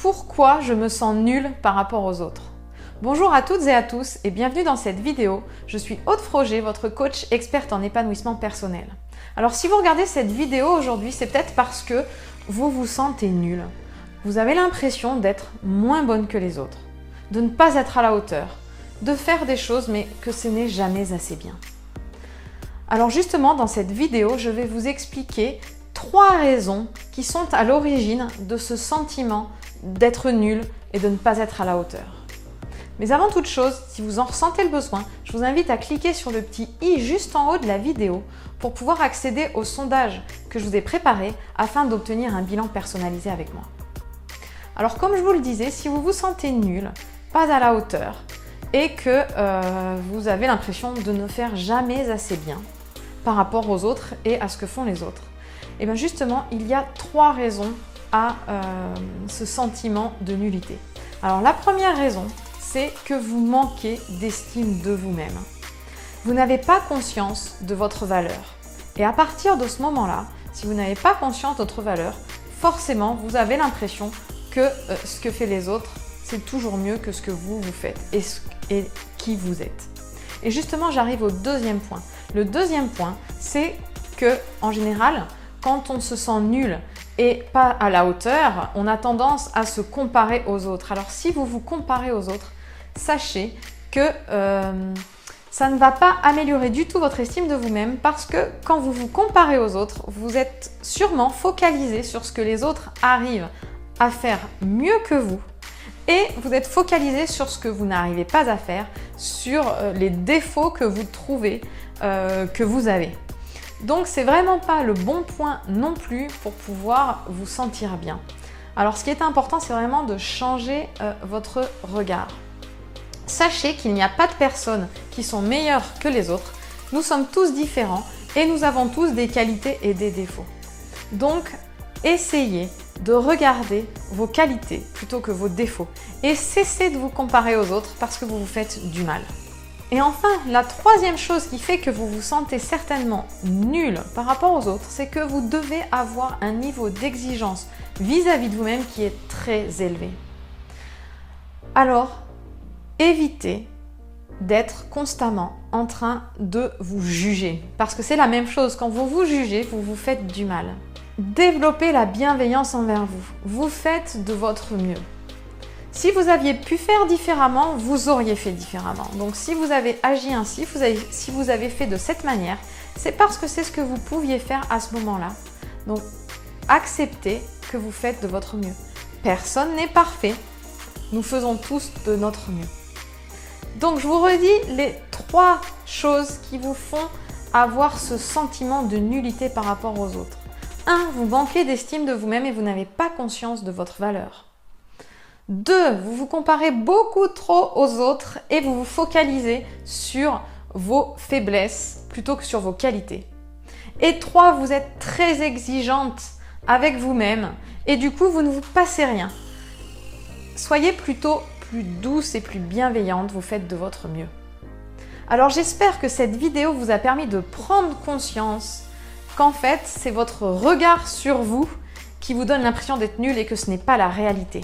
Pourquoi je me sens nulle par rapport aux autres? Bonjour à toutes et à tous et bienvenue dans cette vidéo. Je suis Aude Froger, votre coach experte en épanouissement personnel. Alors si vous regardez cette vidéo aujourd'hui, c'est peut-être parce que vous vous sentez nul. Vous avez l'impression d'être moins bonne que les autres, de ne pas être à la hauteur, de faire des choses mais que ce n'est jamais assez bien. Alors justement, dans cette vidéo, je vais vous expliquer 3 raisons qui sont à l'origine de ce sentiment d'être nul et de ne pas être à la hauteur. Mais avant toute chose, si vous en ressentez le besoin, je vous invite à cliquer sur le petit i juste en haut de la vidéo pour pouvoir accéder au sondage que je vous ai préparé afin d'obtenir un bilan personnalisé avec moi. Alors comme je vous le disais, si vous vous sentez nul, pas à la hauteur et que vous avez l'impression de ne faire jamais assez bien par rapport aux autres et à ce que font les autres, et bien justement, il y a 3 raisons à ce sentiment de nullité. Alors la première raison, c'est que vous manquez d'estime de vous-même. Vous n'avez pas conscience de votre valeur. Et à partir de ce moment-là, si vous n'avez pas conscience de votre valeur, forcément, vous avez l'impression que ce que font les autres, c'est toujours mieux que ce que vous faites et qui vous êtes. Et justement, j'arrive au deuxième point. Le deuxième point, c'est que en général, quand on se sent nul et pas à la hauteur, on a tendance à se comparer aux autres. Alors si vous vous comparez aux autres, sachez que ça ne va pas améliorer du tout votre estime de vous-même parce que quand vous vous comparez aux autres, vous êtes sûrement focalisé sur ce que les autres arrivent à faire mieux que vous et vous êtes focalisé sur ce que vous n'arrivez pas à faire, sur les défauts que vous trouvez que vous avez. Donc c'est vraiment pas le bon point non plus pour pouvoir vous sentir bien. Alors ce qui est important, c'est vraiment de changer votre regard. Sachez qu'il n'y a pas de personnes qui sont meilleures que les autres. Nous sommes tous différents et nous avons tous des qualités et des défauts. Donc essayez de regarder vos qualités plutôt que vos défauts et cessez de vous comparer aux autres parce que vous vous faites du mal. Et enfin, la troisième chose qui fait que vous vous sentez certainement nul par rapport aux autres, c'est que vous devez avoir un niveau d'exigence vis-à-vis de vous-même qui est très élevé. Alors, évitez d'être constamment en train de vous juger. Parce que c'est la même chose, quand vous vous jugez, vous vous faites du mal. Développez la bienveillance envers vous. Vous faites de votre mieux. Si vous aviez pu faire différemment, vous auriez fait différemment. Donc si vous avez agi ainsi, si vous avez fait de cette manière, c'est parce que c'est ce que vous pouviez faire à ce moment-là. Donc acceptez que vous faites de votre mieux. Personne n'est parfait. Nous faisons tous de notre mieux. Donc je vous redis les 3 choses qui vous font avoir ce sentiment de nullité par rapport aux autres. 1. Vous manquez d'estime de vous-même et vous n'avez pas conscience de votre valeur. 2. Vous vous comparez beaucoup trop aux autres et vous vous focalisez sur vos faiblesses plutôt que sur vos qualités. Et 3. Vous êtes très exigeante avec vous-même et du coup, vous ne vous passez rien. Soyez plutôt plus douce et plus bienveillante, vous faites de votre mieux. Alors j'espère que cette vidéo vous a permis de prendre conscience qu'en fait, c'est votre regard sur vous qui vous donne l'impression d'être nul et que ce n'est pas la réalité.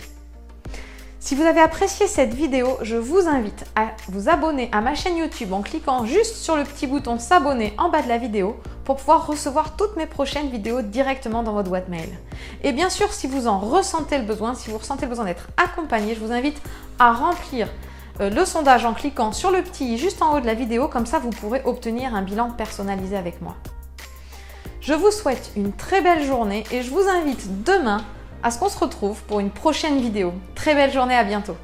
Si vous avez apprécié cette vidéo, je vous invite à vous abonner à ma chaîne YouTube en cliquant juste sur le petit bouton s'abonner en bas de la vidéo pour pouvoir recevoir toutes mes prochaines vidéos directement dans votre boîte mail. Et bien sûr, si vous en ressentez le besoin, si vous ressentez le besoin d'être accompagné, je vous invite à remplir le sondage en cliquant sur le petit i juste en haut de la vidéo, comme ça vous pourrez obtenir un bilan personnalisé avec moi. Je vous souhaite une très belle journée et je vous invite demain à ce qu'on se retrouve pour une prochaine vidéo. Très belle journée, à bientôt!